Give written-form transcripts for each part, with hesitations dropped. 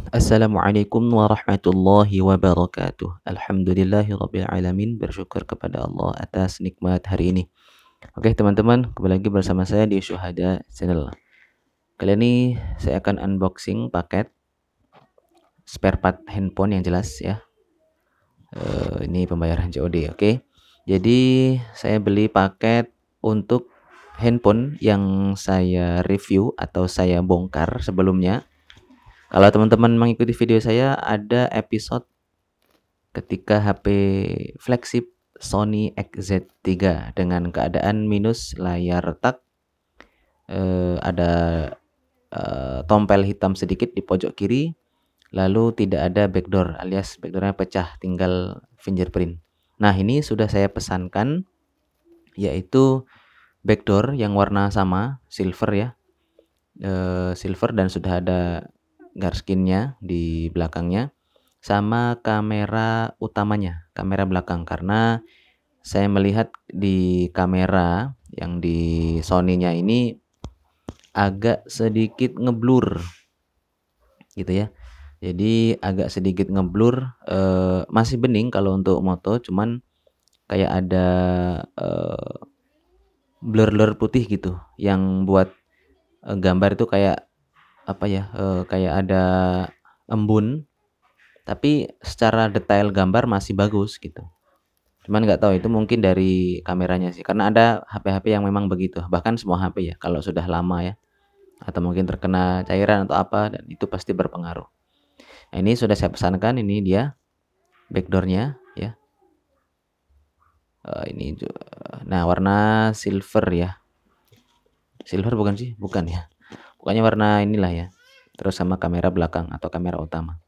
Assalamualaikum warahmatullahi wabarakatuh. Alhamdulillahirabbil alamin, bersyukur kepada Allah atas nikmat hari ini. Oke, teman-teman, kembali lagi bersama saya di Syuhada Channel. Kali ini saya akan unboxing paket spare part handphone yang jelas ya. Ini pembayaran COD, oke. Jadi saya beli paket untuk handphone yang saya review atau saya bongkar sebelumnya. Kalau teman-teman mengikuti video saya, ada episode ketika HP flagship Sony XZ3 dengan keadaan minus layar retak, ada tompel hitam sedikit di pojok kiri, lalu tidak ada backdoor alias backdoornya pecah, tinggal fingerprint. Nah, ini sudah saya pesankan, yaitu backdoor yang warna sama, silver ya, silver, dan sudah ada garskinnya di belakangnya, sama kamera utamanya, kamera belakang, karena saya melihat di kamera yang di Sony-nya ini agak sedikit ngeblur gitu ya. Jadi agak sedikit ngeblur, masih bening kalau untuk moto, cuman kayak ada blur-blur putih gitu yang buat gambar itu kayak apa ya, kayak ada embun, tapi secara detail gambar masih bagus gitu. Cuman nggak tahu itu mungkin dari kameranya sih, karena ada HP-HP yang memang begitu, bahkan semua HP ya kalau sudah lama ya, atau mungkin terkena cairan atau apa, dan itu pasti berpengaruh. Nah, ini sudah saya pesankan, ini dia backdoornya ya. Nah, warna silver ya. Silver bukan sih? Bukan ya. Pokoknya warna inilah ya. Terus sama kamera belakang atau kamera utama.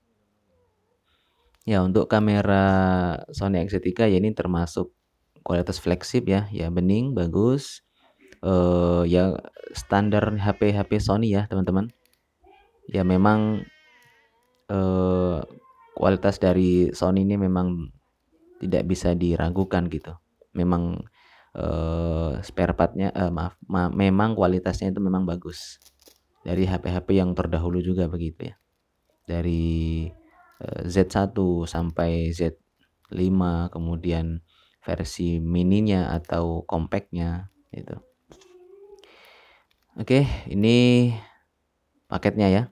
Ya, untuk kamera Sony XZ3 ya ini termasuk kualitas flagship ya, ya bening, bagus. Ya standar HP-HP Sony ya, teman-teman. Ya memang kualitas dari Sony ini memang tidak bisa diragukan gitu. Memang spare partnya, memang kualitasnya itu memang bagus. Dari HP-HP yang terdahulu juga begitu ya. Dari Z1 sampai Z5, kemudian versi mininya atau compactnya itu. Oke, ini paketnya ya.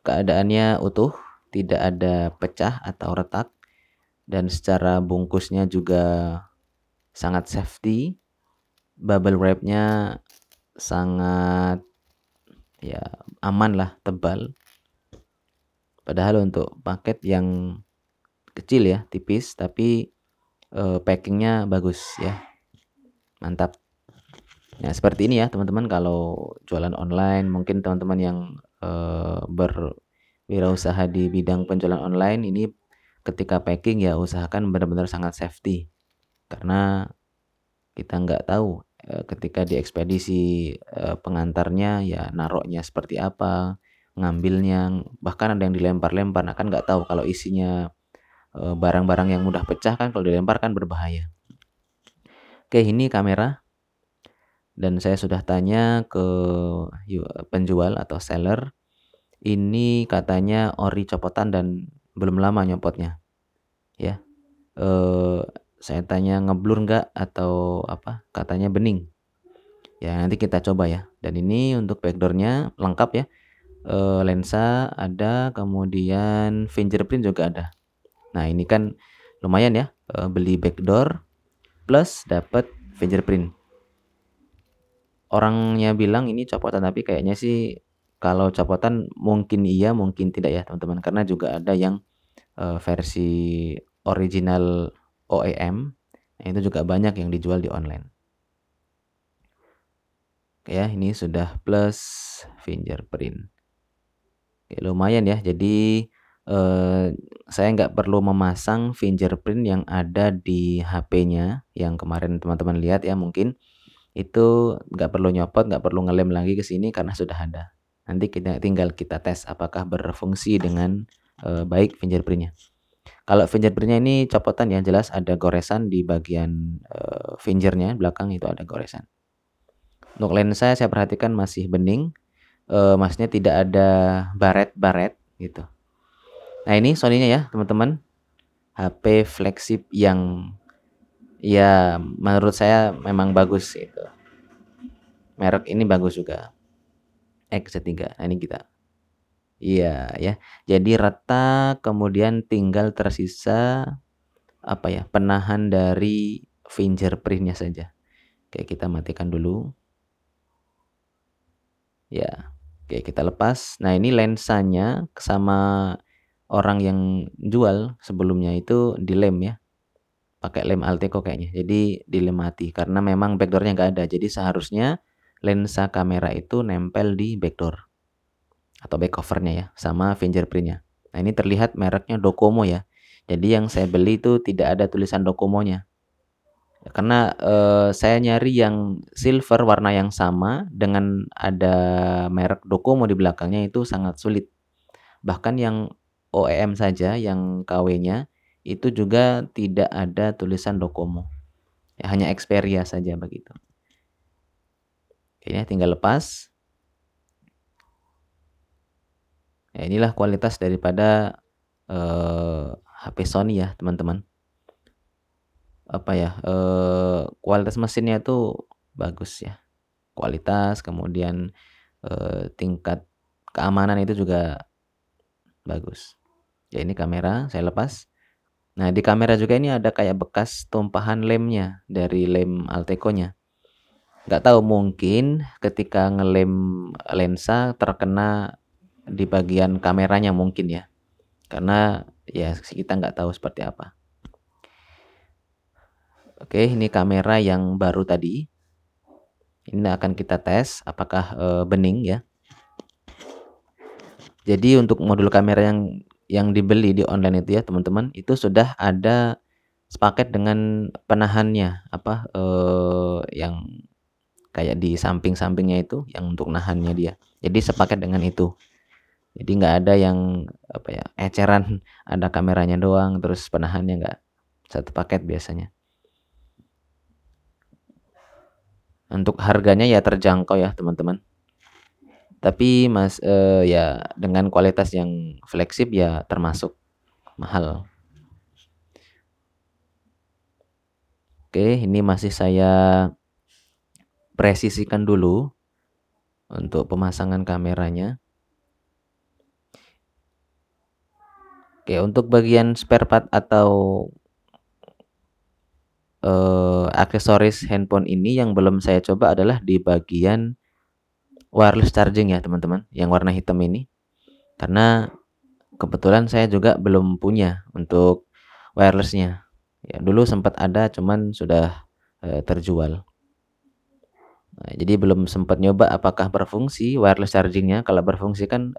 Keadaannya utuh, tidak ada pecah atau retak, dan secara bungkusnya juga sangat safety. Bubble wrapnya sangat ya aman lah, tebal. Padahal untuk paket yang kecil ya, tipis, tapi packingnya bagus ya, mantap. Nah, seperti ini ya teman-teman, kalau jualan online, mungkin teman-teman yang berwirausaha di bidang penjualan online ini, ketika packing ya usahakan benar-benar sangat safety, karena kita nggak tahu ketika diekspedisi pengantarnya ya naroknya seperti apa, ngambilnya, bahkan ada yang dilempar-lempar. Nah, kan nggak tahu kalau isinya barang-barang yang mudah pecah, kan kalau dilempar kan berbahaya. Oke, ini kamera, dan saya sudah tanya ke penjual atau seller, ini katanya ori copotan dan belum lama nyopotnya ya. Saya tanya ngeblur nggak atau apa, katanya bening ya. Nanti kita coba ya. Dan ini untuk backdoornya lengkap ya, lensa ada, kemudian fingerprint juga ada. Nah, ini kan lumayan ya, beli backdoor plus dapat fingerprint. Orangnya bilang ini copotan, tapi kayaknya sih kalau copotan mungkin iya mungkin tidak ya teman-teman, karena juga ada yang versi original OEM, itu juga banyak yang dijual di online. Oke ya, ini sudah plus fingerprint. Oke, lumayan ya, jadi saya nggak perlu memasang fingerprint yang ada di HP-nya yang kemarin teman-teman lihat ya, mungkin itu nggak perlu nyopot, nggak perlu ngelem lagi ke sini karena sudah ada. Nanti tinggal kita tes apakah berfungsi dengan baik fingerprintnya. Kalau fingerprintnya ini copotan ya, jelas ada goresan di bagian fingernya belakang, itu ada goresan. Untuk lensa saya perhatikan masih bening, maksudnya tidak ada baret-baret gitu. Nah ini Sony-nya ya teman-teman, HP flagship yang ya menurut saya memang bagus gitu. Merek ini bagus juga, X3. Nah ini kita. Iya ya. Jadi retak, kemudian tinggal tersisa apa ya, penahan dari fingerprintnya saja. Oke, kita matikan dulu. Ya. Oke, kita lepas. Nah, ini lensanya sama orang yang jual sebelumnya itu dilem ya. Pakai lem Alteco kayaknya. Jadi dilem mati karena memang backdoornya nggak ada. Jadi seharusnya lensa kamera itu nempel di backdoor atau back covernya ya, sama fingerprintnya. Nah ini terlihat mereknya Docomo ya. Jadi yang saya beli itu tidak ada tulisan Docomonya. Karena saya nyari yang silver warna yang sama dengan ada merek Docomo di belakangnya itu sangat sulit. Bahkan yang OEM saja, yang KW-nya itu juga tidak ada tulisan Docomo. Ya, hanya Xperia saja begitu. Ini tinggal lepas. Ya, inilah kualitas daripada HP Sony ya teman-teman. Apa ya, kualitas mesinnya itu bagus ya. Kualitas, kemudian tingkat keamanan itu juga bagus. Ya ini kamera, saya lepas. Nah di kamera juga ini ada kayak bekas tumpahan lemnya dari lem Alteco-nya. Nggak tahu, mungkin ketika ngelem lensa terkena di bagian kameranya mungkin ya. Karena ya kita nggak tahu seperti apa. Oke, ini kamera yang baru tadi. Ini akan kita tes apakah bening ya. Jadi untuk modul kamera yang dibeli di online itu ya teman-teman, itu sudah ada sepaket dengan penahannya, apa yang kayak di samping-sampingnya itu yang untuk nahannya dia. Jadi sepaket dengan itu. Jadi nggak ada yang apa ya, eceran ada kameranya doang terus penahannya nggak, satu paket biasanya. Untuk harganya ya terjangkau ya teman-teman. Tapi ya dengan kualitas yang flagship ya termasuk mahal. Oke, ini masih saya presisikan dulu untuk pemasangan kameranya. Oke, untuk bagian spare part atau aksesoris handphone ini yang belum saya coba adalah di bagian wireless charging ya teman-teman, yang warna hitam ini. Karena kebetulan saya juga belum punya untuk wirelessnya. Ya, dulu sempat ada cuman sudah terjual. Nah, jadi belum sempat nyoba apakah berfungsi wireless chargingnya. Kalau berfungsi kan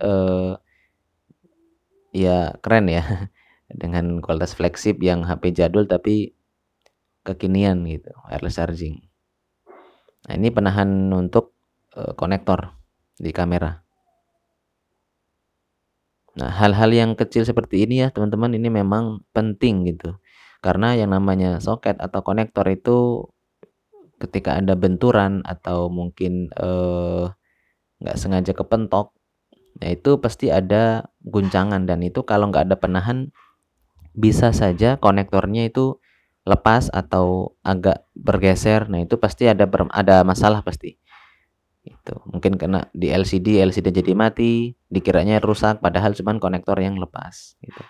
ya keren ya dengan kualitas flagship yang HP jadul tapi kekinian gitu, wireless charging. Nah, ini penahan untuk konektor di kamera. Nah, hal-hal yang kecil seperti ini ya teman-teman, ini memang penting gitu. Karena yang namanya soket atau konektor itu ketika ada benturan atau mungkin nggak sengaja kepentok, nah itu pasti ada guncangan, dan itu kalau nggak ada penahan bisa saja konektornya itu lepas atau agak bergeser. Nah itu pasti ada masalah pasti. Itu mungkin kena di LCD jadi mati, dikiranya rusak padahal cuman konektor yang lepas gitu.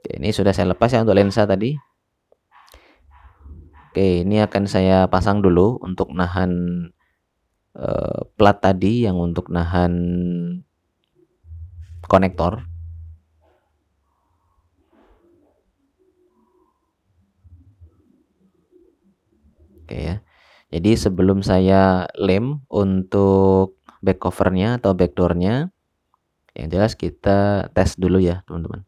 Oke, ini sudah saya lepas ya untuk lensa tadi. Oke, ini akan saya pasang dulu untuk nahan plat tadi yang untuk nahan konektor. Oke ya. Jadi sebelum saya lem untuk back covernya atau backdoornya, yang jelas kita tes dulu ya teman-teman.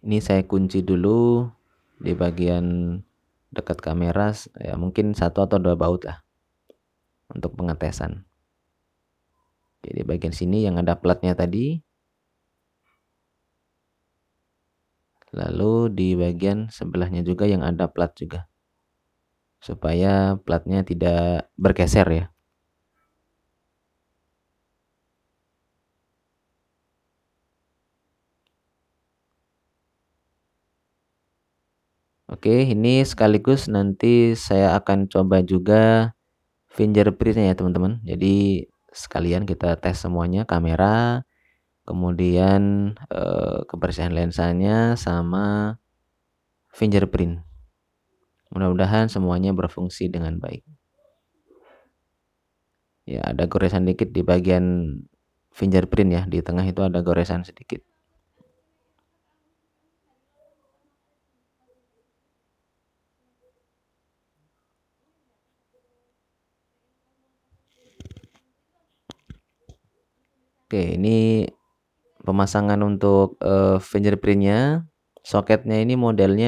Ini saya kunci dulu di bagian dekat kamera, ya mungkin 1 atau 2 baut lah untuk pengetesan. Jadi bagian sini yang ada platnya tadi, lalu di bagian sebelahnya juga yang ada plat juga, supaya platnya tidak bergeser ya. Oke, ini sekaligus nanti saya akan coba juga fingerprint-nya ya teman-teman. Jadi sekalian kita tes semuanya, kamera, kemudian kebersihan lensanya sama fingerprint. Mudah-mudahan semuanya berfungsi dengan baik. Ya, ada goresan dikit di bagian fingerprint ya, di tengah itu ada goresan sedikit. Oke, ini pemasangan untuk fingerprintnya. Soketnya ini modelnya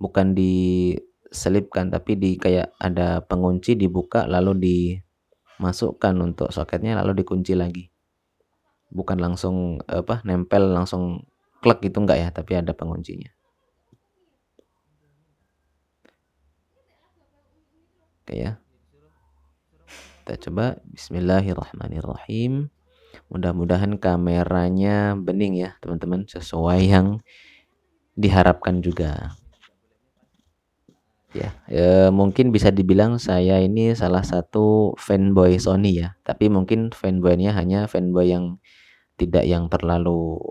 bukan diselipkan, tapi kayak ada pengunci, dibuka lalu dimasukkan untuk soketnya lalu dikunci lagi. Bukan langsung nempel langsung klek gitu enggak ya, tapi ada penguncinya. Oke ya. Kita coba bismillahirrahmanirrahim. Mudah-mudahan kameranya bening ya teman-teman, sesuai yang diharapkan juga. Ya, mungkin bisa dibilang saya ini salah satu fanboy Sony ya, tapi mungkin fanboynya hanya fanboy yang tidak yang terlalu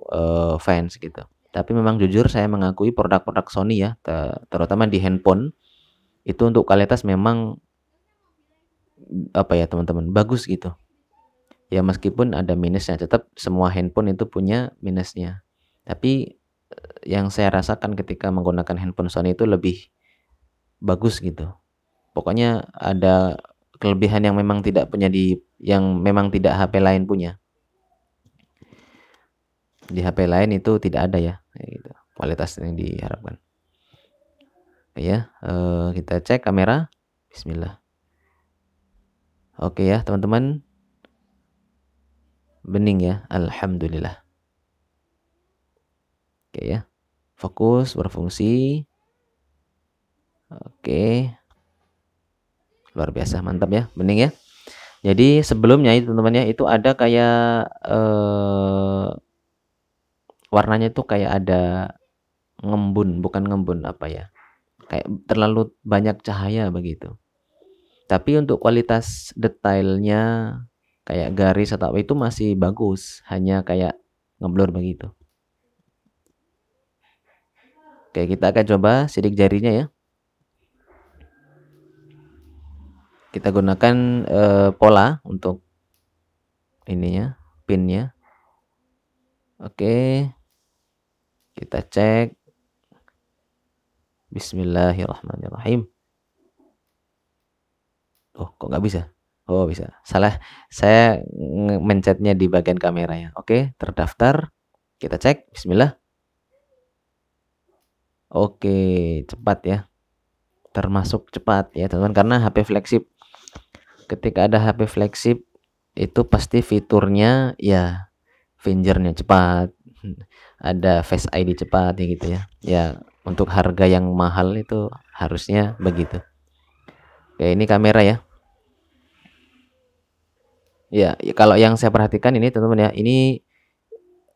fans gitu. Tapi memang jujur saya mengakui produk-produk Sony ya, terutama di handphone itu untuk kualitas memang teman-teman, bagus gitu. Ya meskipun ada minusnya, tetap semua handphone itu punya minusnya. Tapi yang saya rasakan ketika menggunakan handphone Sony itu lebih bagus gitu. Pokoknya ada kelebihan yang memang tidak HP lain punya. Di HP lain itu tidak ada ya, gitu. Kualitas yang diharapkan. Oke ya, kita cek kamera. Bismillah. Oke ya teman-teman, bening ya, alhamdulillah. Oke ya, fokus, berfungsi. Oke, luar biasa, mantap ya, bening ya. Jadi sebelumnya itu teman-teman ya, itu ada kayak warnanya itu kayak ada bukan ngembun kayak terlalu banyak cahaya begitu. Tapi untuk kualitas detailnya kayak garis atau apa itu masih bagus, hanya kayak ngeblur begitu. Oke, kita akan coba sidik jarinya ya. Kita gunakan pola untuk ininya, pinnya. Oke, kita cek. Bismillahirrahmanirrahim. Oh, kok nggak bisa? Oh, bisa. Salah. Saya mencetnya di bagian kamera ya. Oke, terdaftar. Kita cek. Bismillah. Oke, cepat ya. Termasuk cepat ya, teman-teman, karena HP flagship. Ketika ada HP flagship itu pasti fiturnya ya fingernya cepat, ada Face ID cepat ya gitu ya. Ya, untuk harga yang mahal itu harusnya begitu. Oke, ini kamera ya. Ya, kalau yang saya perhatikan ini teman-teman ya, ini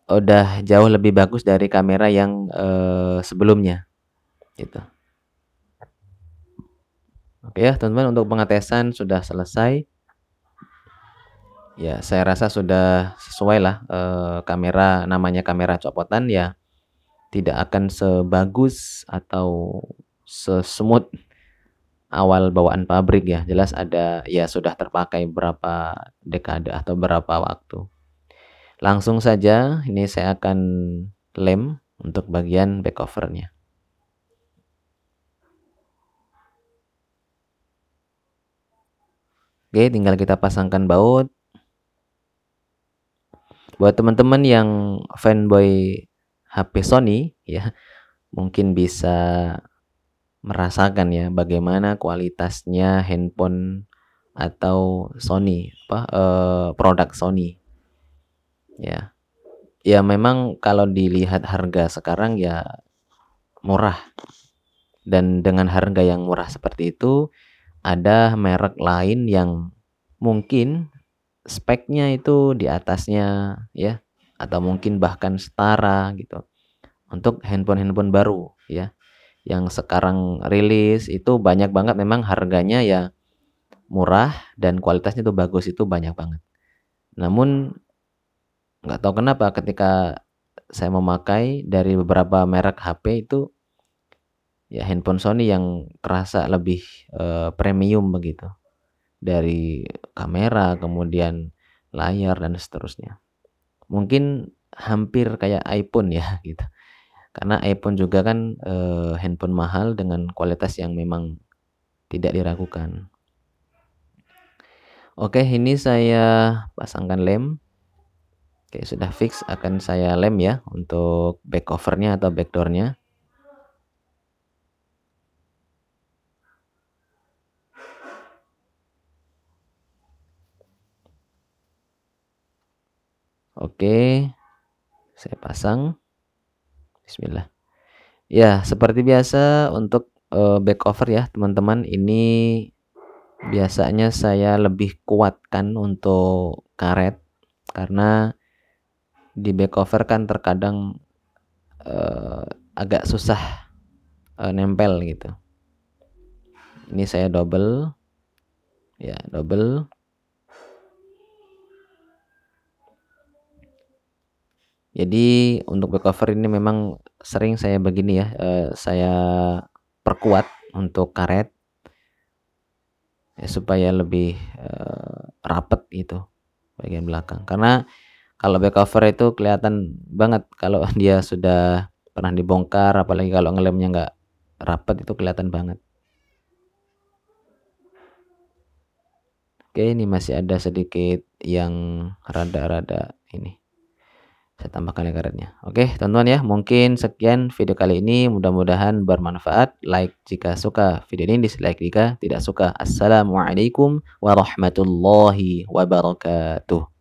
udah jauh lebih bagus dari kamera yang sebelumnya gitu. Oke ya teman-teman, untuk pengetesan sudah selesai. Ya, saya rasa sudah sesuai lah, kamera namanya kamera copotan ya, tidak akan sebagus atau sesmooth awal bawaan pabrik ya. Jelas ada ya, sudah terpakai berapa dekade atau berapa waktu. Langsung saja ini saya akan lem untuk bagian back covernya. Oke, tinggal kita pasangkan baut. Buat teman-teman yang fanboy HP Sony ya, mungkin bisa merasakan ya bagaimana kualitasnya handphone atau Sony produk Sony ya. Ya memang kalau dilihat harga sekarang ya murah, dan dengan harga yang murah seperti itu ada merek lain yang mungkin speknya itu di atasnya ya, atau mungkin bahkan setara gitu untuk handphone baru ya, yang sekarang rilis itu banyak banget memang harganya ya murah dan kualitasnya tuh bagus, itu banyak banget. Namun nggak tahu kenapa ketika saya memakai dari beberapa merek HP itu ya handphone Sony yang kerasa lebih, premium begitu. Dari kamera, kemudian layar dan seterusnya. Mungkin hampir kayak iPhone ya gitu. Karena iPhone juga kan, handphone mahal dengan kualitas yang memang tidak diragukan. Oke, ini saya pasangkan lem. Oke, sudah fix akan saya lem ya untuk back covernya atau backdoornya. Oke, saya pasang. Bismillah. Ya, seperti biasa untuk, back cover ya teman-teman, ini biasanya saya lebih kuatkan untuk karet, karena di back cover kan terkadang, agak susah, nempel gitu. Ini saya double, ya double. Jadi untuk back cover ini memang sering saya begini ya, saya perkuat untuk karet, ya supaya lebih, rapet gitu bagian belakang. Karena kalau back cover itu kelihatan banget kalau dia sudah pernah dibongkar, apalagi kalau ngelemnya nggak rapet itu kelihatan banget. Oke, ini masih ada sedikit yang rada-rada ini. Saya tambahkan ya karetnya. Oke, teman-teman ya, mungkin sekian video kali ini. Mudah-mudahan bermanfaat. Like jika suka video ini, dislike jika tidak suka. Assalamualaikum warahmatullahi wabarakatuh.